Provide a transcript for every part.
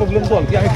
প্ৰব্লেমটো হ'ল কি আমি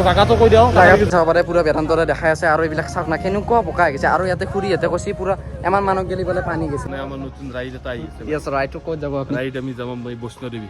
জাগাটো কৈ দিওঁ চাব পাৰে পুৰা বেদান্তৰে দেখাই আছে আৰু এইবিলাক চাওক না কেনেকুৱা বোকা হৈ গৈছে আৰু ইয়াতে খুৰীহঁতে কৈছে পুৰা ইমান মানুহ গেলি বোলে পানী গৈছে আমাৰ নতুন ৰাইড এটা আহিছে য়েছ ৰাইডটো ক'ত যাব আপুনি ৰাইড আমি যাম Vaishno Devi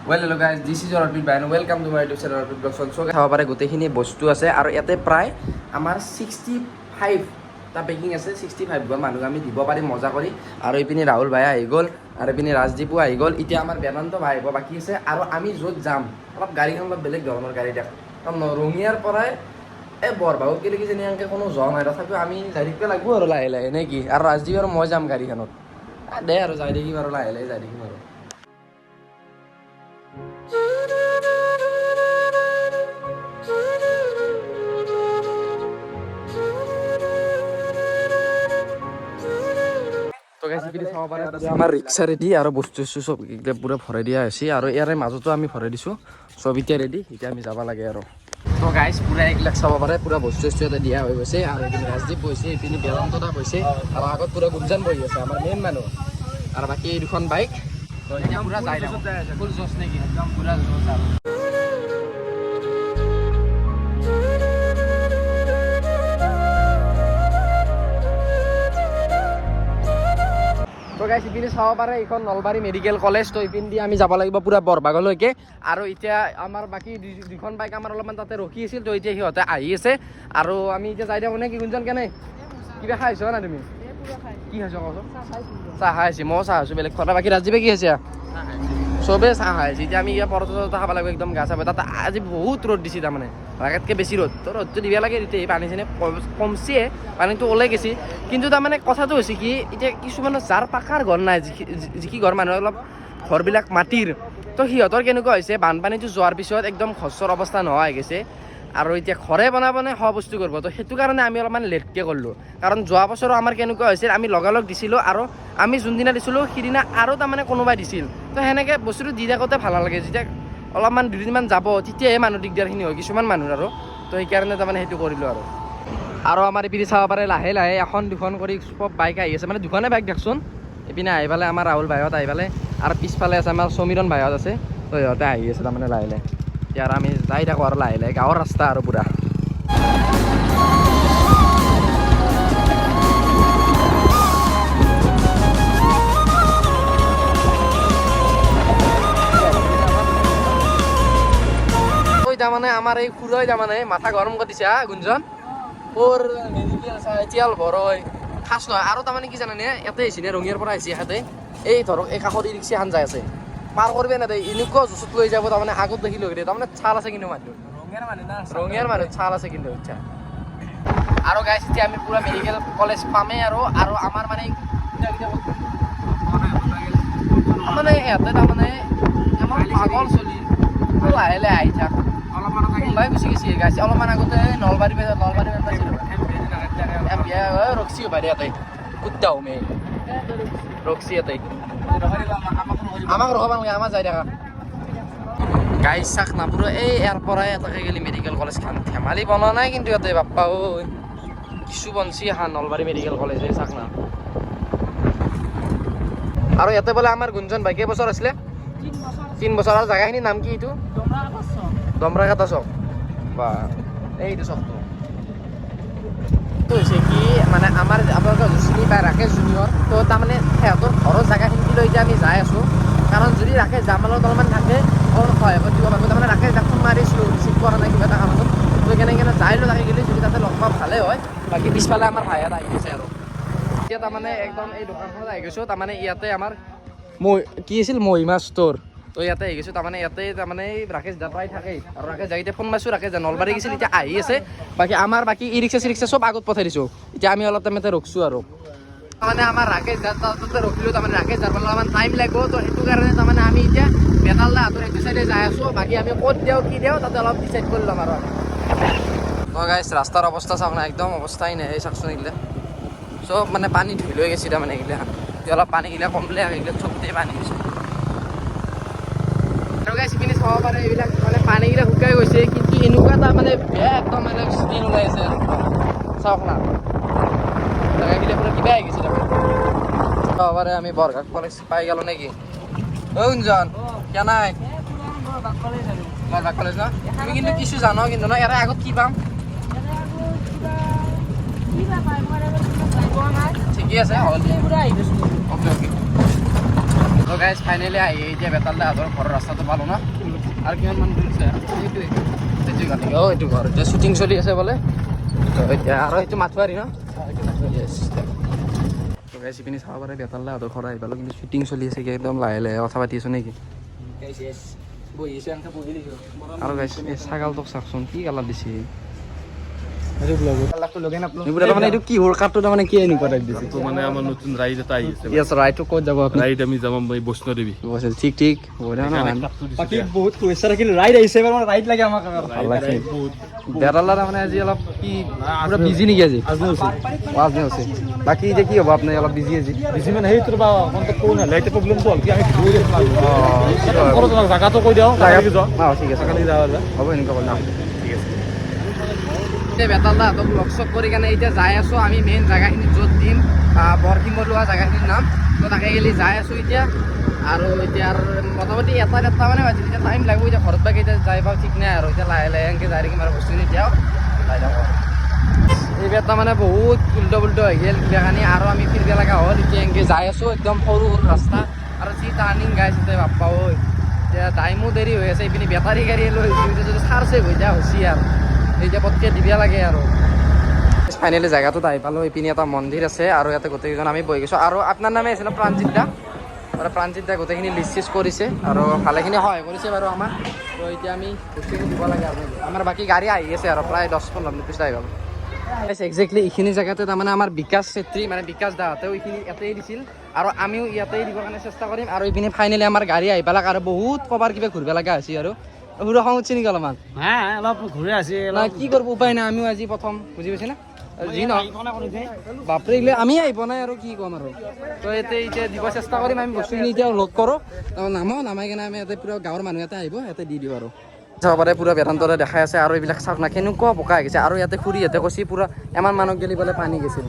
Well, hello guys, this is your Arpit Bhai and welcome to my YouTube channel Arpit Vlogs. So, চাব পাৰে গোটেইখিনি বস্তু আছে আৰু ইয়াতে প্ৰায় আমাৰ 65 টা পেকিং আছে 65 গল মানুহ আমি দিব পাৰিম মজা কৰি আৰু ইপিনে ৰাহুল ভাই আহি গ'ল আৰু ইপিনে ৰাজদীপো আহি গ'ল এতিয়া আমাৰ বেদান্ত ভাই আহিব বাকী আছে আৰু আমি য'ত যাম অলপ গাড়ীখন অলপ বেলেগ ধৰণৰ গাড়ী দেখ কাৰণ ৰঙিয়াৰ পৰাই বৰবাহু কেলেকি যেনে এনেকৈ কোনো যোৱা নাই তথাপিও আমি যাই থাকিব লাগিব আৰু লাহে লাহে নে কি আৰু ৰাজদীপ আৰু মই যাম গাড়ীখনত দে আৰু যাই থাকিম আৰু লাহে লাহে যাই থাকিম আৰু আমাৰ ৰিক্সা ৰেডি আৰু বস্তু চব পুৰা ভৰাই দিয়া হৈছে আৰু ইয়াৰে মাজতো আমি ভৰাই দিছোঁ চব এতিয়া ৰেডি এতিয়া আমি যাব লাগে আৰু তো গাইজ পুৰা এইবিলাক চাব পাৰে পুৰা বস্তু চস্তু এটা দিয়া হৈ গৈছে আৰু এইপিনে ৰাজদীপ বহিছে এইপিনে বেদান্তদা বহিছে আৰু আগত পুৰা গুঞ্জান বহি আছে আমাৰ মেইন মানুহ আৰু বাকী এই দুখন বাইক এতিয়া পুৰা যাই থাকোঁ ফুল জছ নেকি একদম পুৰা জছ আৰু তো গাইজ ইপিনে চাব পাৰে এইখন নলবাৰী মেডিকেল কলেজ তো ইপিনে দি আমি যাব লাগিব পুৰা বৰবাগলৈকে আৰু এতিয়া আমাৰ বাকী দুখন বাইক আমাৰ অলপমান তাতে ৰখি আছিল তো এতিয়া সিহঁতে আহি আছে আৰু আমি এতিয়া যাই থাকোঁ নে কি গুঞ্জন কেনে কিবা খাইছ না তুমি কি খাইছ কচোন চাহ খাইছি ময়ো চাহ খাইছোঁ বেলেগ খোৱা বাকী ৰাজীৱে কি আছে চবেই চাহ খাইছে এতিয়া আমি ইয়াৰ পৰঠা চৰঠা খাব লাগিব একদম গা চাব তাতে আজি বহুত ৰ'দ দিছে তাৰমানে ৰাগাতকৈ বেছি ৰ'দ তো ৰ'দটো দিব লাগে তেতিয়া পানী চানী কমছে পানীটো ওলাই গৈছে কিন্তু তাৰমানে কথাটো হৈছে কি এতিয়া কিছুমানৰ যাৰ পাকাৰ ঘৰ নাই যিকি ঘৰ মানুহ অলপ ঘৰবিলাক মাটিৰ তো সিহঁতৰ কেনেকুৱা হৈছে বানপানীটো যোৱাৰ পিছত একদম ঘৰৰ অৱস্থা নোহোৱা হৈ গৈছে আৰু এতিয়া ঘৰে বনাবনে খোৱা বস্তু কৰিব তো সেইটো কাৰণে আমি অলপমান লেটকৈ কৰিলোঁ কাৰণ যোৱা বছৰো আমাৰ কেনেকুৱা হৈছিল আমি লগালগ দিছিলোঁ আৰু আমি যোনদিনা দিছিলোঁ সিদিনা আৰু তাৰমানে কোনোবাই দিছিল তো সেনেকৈ বস্তুটো দি থাকোঁতে ভাল নালাগে যেতিয়া অলপমান দুদিনমান যাব তেতিয়াহে মানুহ দিগদাৰখিনি হয় কিছুমান মানুহৰ আৰু তো সেইকাৰণে তাৰমানে সেইটো কৰিলোঁ আৰু আমাৰ ইপিনে চাব পাৰে লাহে লাহে এখন দুখন কৰি চব বাইক আহি আছে মানে দুখনে বাইক দেখোন ইপিনে আহি পালে আমাৰ ৰাহুল ভাইহঁত আহি পালে আৰু পিছফালে আছে আমাৰ সমীৰণ ভাইহঁত আছে তো সিহঁতে আহি আছে তাৰমানে লাহে লাহে এতিয়া আৰু আমি যাই থাকোঁ আৰু লাহে লাহে গাঁৱৰ ৰাস্তা আৰু পুৰা তাৰমানে আমাৰ এই খুৰাই তাৰমানে মাথা গৰম কৰি দিছে গুঞ্জন ওৰ মেডিকেল চাইচিয়াল ভৰয় খাচ নহয় আৰু তাৰমানে কি জানানে ইয়াতে আহিছে নে ৰঙিয়াৰ পৰা আহিছে ইয়াতে এই ধৰক এই কাষত ই ৰিক্সা এখন যাই আছে পাৰ কৰিবে না দেই এনেকুৱা জোচত লৈ যাব তাৰমানে আগত দেখি লৈ দিয়ে তাৰমানে ছাল আছে কিন্তু মানুহ ৰঙিয়াৰ মানুহ ছাল আছে কিন্তু ইচ্ছা আৰু গাইছ এতিয়া আমি পুৰা মেডিকেল কলেজ পামেই আৰু আমাৰ মানে মানে ইয়াতে তাৰমানে আমাৰ পাগল চলি লাহে লাহে আহি থাক অলপমান গুচি গৈছে গাইছ অলপমান আগতে নলবাৰী ৰখছি বাৰী ইয়াতে কুত্তা হোমে ৰখছি ইয়াতে আমাক ৰখাব নালাগে আমাৰ যাই থাকা গাইছ চাক না পুৰা এই ইয়াৰ পৰাই এটাকে গেলি মেডিকেল কলেজখন ধেমালি বনোৱা নাই কিন্তু ইয়াতে বাপ্পা ঐ কিছু বনছি এখন নলবাৰী মেডিকেল কলেজ এই চাক না আৰু ইয়াতে বোলে আমাৰ গুঞ্জন ভাই কেইবছৰ আছিলে 3 বছৰ আৰু জেগাখিনিৰ নাম কি এইটো দমৰাঘাটা চক বা এইটো চকটো হৈছে কি মানে আমাৰ আপোনালোকৰ চিনি পায় ৰাকেশ জুনিয়ৰ তো তাৰমানে সিহঁতৰ ঘৰৰ জেগাখিনিলৈ এতিয়া আমি যাই আছোঁ কাৰণ যদি ৰাকেশ জামালৰ অলপমান থাকে অলপ সহায় কৰি দিব পাৰিব তাৰমানে ৰাকেশ জাক ফোন মাৰিছিলোঁ ৰিচিভ কৰা নাই কিবা এটা কাৰণত তো কেনেকৈ যাই লৈ থাকি গ'লে যদি তাতে লগ পাওঁ ভালেই হয় বাকী পিছফালে আমাৰ ভাইহঁত আহি গৈছে আৰু এতিয়া তাৰমানে একদম এই দোকানখনত আহি গৈছোঁ তাৰমানে ইয়াতে আমাৰ কি আছিল মহিমা ষ্ট'ৰ তো ইয়াতে আহি গৈছোঁ তাৰমানে ইয়াতে তাৰমানে ৰাকেশ দা প্ৰায় থাকেই আৰু ৰাকেশ দা এতিয়া ফোন মাৰিছোঁ ৰাকেশ দা নলবাৰী গৈছিল এতিয়া আহি আছে বাকী ই ৰিক্সা চব আগত পঠাই দিছোঁ এতিয়া আমি অলপ টাইমতে ৰখছোঁ আৰু তাৰমানে আমাৰ ৰাকেশ দাৰ তাতে ৰখিলোঁ তাৰমানে ৰাকেশ দাৰ অলপমান টাইম লাগিব তো সেইটো কাৰণে তাৰমানে আমি এতিয়া বেতাল দা হাতৰ এইটো চাইডে যাই আছোঁ বাকী আমি ক'ত দিওঁ কি দিওঁ তাতে অলপ ডিচাইড কৰি ল'ম আৰু তো গাইছ ৰাস্তাৰ অৱস্থা চাওক না একদম অৱস্থাই নাই এই চাওকচোন এইগিলা চব মানে পানী ধুই লৈ গৈছে তাৰমানে এইগিলা এতিয়া অলপ পানীগিলা কমলে এইগিলা চবতেই পানী হৈছে আৰু গাইছ ইপিনে চাব পাৰে এইবিলাক মানে পানীগিলা শুকাই গৈছে কিন্তু এনেকুৱা এটা মানে বেয়া একদম মানে স্মেল ওলাই আছে আৰু চাওক না আহি গৈছে তারপরে আমি বরঘাট কলেজ পাই গেল নাকি গুঞ্জন কেনাই বরঘাট কলেজ না তুমি কিন্তু কিছু জানো কিন্তু না এর আগত কি পাম ঠিকই আছে ওকে ওকে তো গাইস ফাইনালি আহি এই যে বেতালদা হাতৰ ঘৰৰ ৰাস্তাটো পালো না আৰু কিমান মান দূৰ আছে এইটো ঘৰ এতিয়া শ্বুটিং চলি আছে বোলে এতিয়া আৰু এইটো মাথুৱাৰী ন তো গাইস ইপিনে চাব পাৰে বেতালদা হাতৰ ঘৰ আহি পালো কিন্তু শ্বুটিং চলি আছে কি একদম লাহে লাহে কথা পাতি আছো নেকি আৰু গাইস এই ছাগালটোক চাওকচোন কি কালাৰ দিছে এইটো কি হোৰ কাঠটো তাৰমানে কি এনেকুৱা টাইপ দিছে তো মানে আমাৰ নতুন ৰাইড এটা আহিছে ইয়াছ ৰাইটটো ক'ত যাব আপুনি ৰাইড আমি যাম এই বৈষ্ণদেৱী ঠিক ঠিক বাকী বহুত কুৱেশ্যন থাকিল ৰাইড আহিছে এবাৰ মানে ৰাইড লাগে আমাক বেতালা তাৰমানে আজি অলপ কি পুৰা বিজি নেকি আজি পাঁচ দিন হৈছে বাকী এতিয়া কি হ'ব আপুনি অলপ বিজি আজি বেছি মানে সেইটো বা কণ্টেক্ট কৰোঁ নহ'লে এতিয়া প্ৰব্লেমটো হ'ল কি আমি জাগাটো কৈ দিওঁ ঠিক আছে কালি যাব হ'ব এনেকুৱা কৰিম বেতালদা হাতক লগ চগ কৰি কেনে এতিয়া যাই আছো আমি মেইন জেগাখিনি য'ত দিম বৰশিমত লোৱা জেগাখিনিৰ নাম তো তাকে গেলি যাই আছো এতিয়া আৰু এতিয়া মোটামুটি এটা মানে বাজিল এতিয়া টাইম লাগিব এতিয়া ঘৰত বা কেতিয়া যাই পাওঁ ঠিক নাই আৰু এতিয়া লাহে লাহে এনেকৈ যাই থাকিম আৰু বস্তুখিনি এতিয়াও যাই থাকোঁ এইবাৰ তাৰমানে বহুত উল্টো পুল্টো হৈ গ'ল কিবাখানি আৰু আমি ফিৰিব লগা হ'ল এতিয়া এনেকৈ যাই আছোঁ একদম সৰু সৰু ৰাস্তা আৰু যি টাৰ্ণিং গাইছ এতিয়া বাপ্পা ঐ এতিয়া টাইমো দেৰি হৈ আছে এইপিনে বেটাৰী গাড়ী লৈ এতিয়া যদি চাৰ্জে হৈ যায় হৈছে আৰু এতিয়া পটকে দিবিয়া লাগে আৰু ফাইনেলি জেগাটোত আহি পালোঁ এইপিনে এটা মন্দিৰ আছে আৰু ইয়াতে গোটেইকেইজন আমি বহি গৈছোঁ আৰু আপোনাৰ নামে আছিল প্ৰাণজিত দা আৰু প্ৰাণজিত দা গোটেইখিনি লিষ্ট চিষ্ট কৰিছে আৰু ভালেখিনি সহায় কৰিছে বাৰু আমাক তো এতিয়া আমি বস্তুখিনি দিব লাগে আৰু আমাৰ বাকী গাড়ী আহি আছে আৰু প্ৰায় 10-15 মিনিট পিছত আহি পাব একজেক্টলি এইখিনি জেগাতে তাৰমানে আমাৰ বিকাশ চেত্ৰী মানে বিকাশ দাহঁতেও এইখিনি ইয়াতেই দিছিল আৰু আমিও ইয়াতেই দিবৰ কাৰণে চেষ্টা কৰিম আৰু এইপিনে ফাইনেলি আমাৰ গাড়ী আহি পালাক আৰু বহুত ক'বাৰ কিবা ঘূৰিব লগা হৈছে আৰু সুৰা খং উঠছে নেকি অলপমান অলপ ঘূৰি আছে কি কৰিব উপায় নাই আমিও আজি প্ৰথম বুজি পাইছে না যি নহওক বাপৰে এইগিলা আমি আহি পোৱা নাই আৰু কি ক'ম আৰু তো এতিয়া দিব চেষ্টা কৰিম আমি বস্তুখিনি এতিয়া লগ কৰোঁ নামাই কিনে আমি ইয়াতে পূৰা গাঁৱৰ মানুহ এটা আহিব ইয়াতে দি দিওঁ আৰু চাব পাৰে পূৰা বেদান্তৰে দেখাই আছে আৰু এইবিলাক চাওক না কেনেকুৱা বোকা হৈ গৈছে আৰু ইয়াতে খুৰী ইয়াতে কৈছে পূৰা এমান মানুহ গেলি বোলে পানী গৈছিল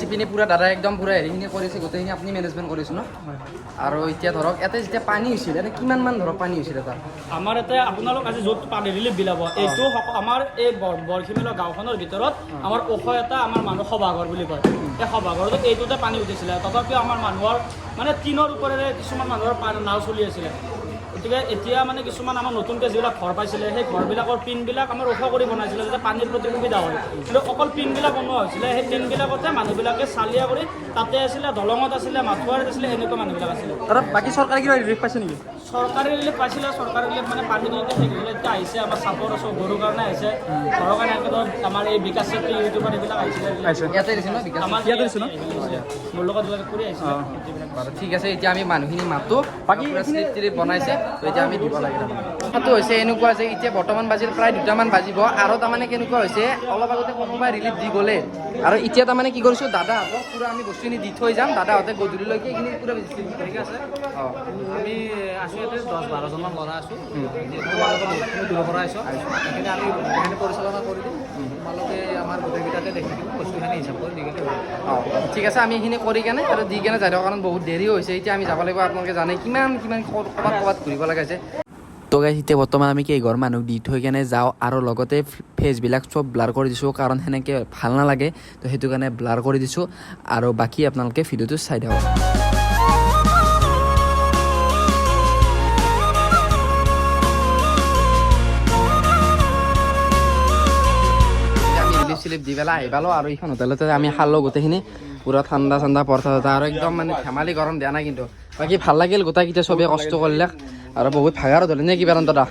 ইপিনে পুৰা দাদা একদম পুৰা হেৰিখিনি কৰিছে গোটেইখিনি আপুনি মেনেজমেণ্ট কৰিছে ন আৰু এতিয়া ধৰক ইয়াতে যেতিয়া পানী হৈছিল ইয়াতে কিমান মান ধৰক পানী হৈছিল এটা আমাৰ ইয়াতে আপোনালোক আজি য'ত পানী ৰিলিফ বিলাব এইটো আমাৰ এই বৰশিমলৰ গাঁওখনৰ ভিতৰত আমাৰ ওখ এটা আমাৰ মানুহ সভাঘৰ বুলি কয় এই সভাঘৰটো এইটোতে পানী উঠিছিলে তথাপিও আমাৰ মানুহৰ মানে টিনৰ ওপৰেৰে কিছুমান মানুহৰ নাও চলি আছিলে গতিকে এতিয়া মানে কিছুমান আমাৰ নতুনকৈ যিবিলাক ঘৰ পাইছিলে সেই ঘৰবিলাকৰ পিনবিলাক আমাৰ ওখ কৰি বনাইছিলে যাতে পানীৰ প্ৰতি সুবিধা হয় কিন্তু অকল পিনবিলাক বনোৱা হৈছিলে সেই পিনবিলাকতে মানুহবিলাকে চালিয়া কৰি তাতে আছিলে দলঙত আছিলে মাথুৱাৰীত আছিলে এনেকুৱা মানুহবিলাক আছিলে বাকী চৰকাৰে কিবা ৰিলিফ পাইছে নেকি চৰকাৰী ৰিলিফ পাইছিলে চৰকাৰী ৰিলিফ মানে পানী দিওঁতে সেইবিলাক এতিয়া আহিছে আমাৰ চাপৰ আছোঁ গৰুৰ কাৰণে আহিছে ঘৰৰ কাৰণে ধৰক আমাৰ এই বিকাশ চেত্ৰী ইউটিউবাৰ এইবিলাক আহিছিলে ইয়াতে দিছে ন আমাৰ ইয়াতে দিছে ন মোৰ লগত যোগাযোগ কৰি আহিছিলে বাৰু ঠিক আছে এতিয়া আমি মানুহখিনি মাতো বাকী স্লিপ বনাইছে তো এতিয়া আমি দিব লাগে কথাটো হৈছে এনেকুৱা যে এতিয়া বৰ্তমান বাজিল প্ৰায় 2টামান বাজিব আৰু তাৰমানে কেনেকুৱা হৈছে অলপ আগতে কোনোবাই ৰিলিফ দি গ'লে আৰু এতিয়া তাৰমানে কি কৰিছোঁ দাদাহঁতক পূৰা আমি বস্তুখিনি দি থৈ যাম দাদাহঁতে গধূলিলৈকে এইখিনি পূৰা ঠিক আছে আমি আছোঁ ইয়াতে 10-12জনমান ল'ৰা আছোঁ তোমালোকে দূৰৰ পৰা আছোঁ সেইখিনি আমি গোটেইখিনি পৰিচালনা কৰি দিম তোমালোকে আমাৰ গোটেইকেইটাতে দেখি দিম বস্তুখিনি হিচাপ কৰি দি গ'লে ঠিক আছে আমি এইখিনি কৰি কেনে আৰু দি কেনে যাই থাকোঁ কাৰণ বহুত দেৰি হৈছে এতিয়া আমি যাব লাগিব আপোনালোকে জানে কিমান ক'ৰবাত ঘূৰিব লগা হৈছে তো গাইছ এতিয়া বৰ্তমান আমি কেইঘৰ মানুহ দি থৈ কেনে যাওঁ আৰু লগতে ফেচবিলাক চব ব্লাৰ কৰি দিছোঁ কাৰণ সেনেকৈ ভাল নালাগে তো সেইটো কাৰণে ব্লাৰ কৰি দিছোঁ আৰু বাকী আপোনালোকে ভিডিঅ'টো চাই থাকক স্লিপ দি পেলাই আহি পালোঁ আৰু এইখন হোটেলতে আমি খালোঁ গোটেইখিনি পুৰা ঠাণ্ডা পৰঠা আৰু একদম মানে ধেমালি গৰম দিয়া নাই কিন্তু বাকী ভাল লাগিল গোটেইকেইটা চবেই কষ্ট কৰিলে আৰু বহুত ভাগাৰো ধৰিলে নে কিবা দাদা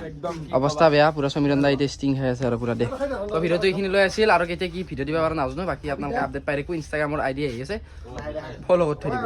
অৱস্থা বেয়া পুৰা সমীৰণ দা এতিয়া ষ্টিং হৈ আছে আৰু পুৰা দে তো ভিডিঅ'টো এইখিনি লৈ আছিল আৰু কেতিয়া কি ভিডিঅ' দিব পাৰা নাজানো বাকী আপোনালোকে আপডেট পাই থাকো ইনষ্টাগ্ৰামৰ আইডি আহি আছে ফ'ল' কৰি থৈ দিব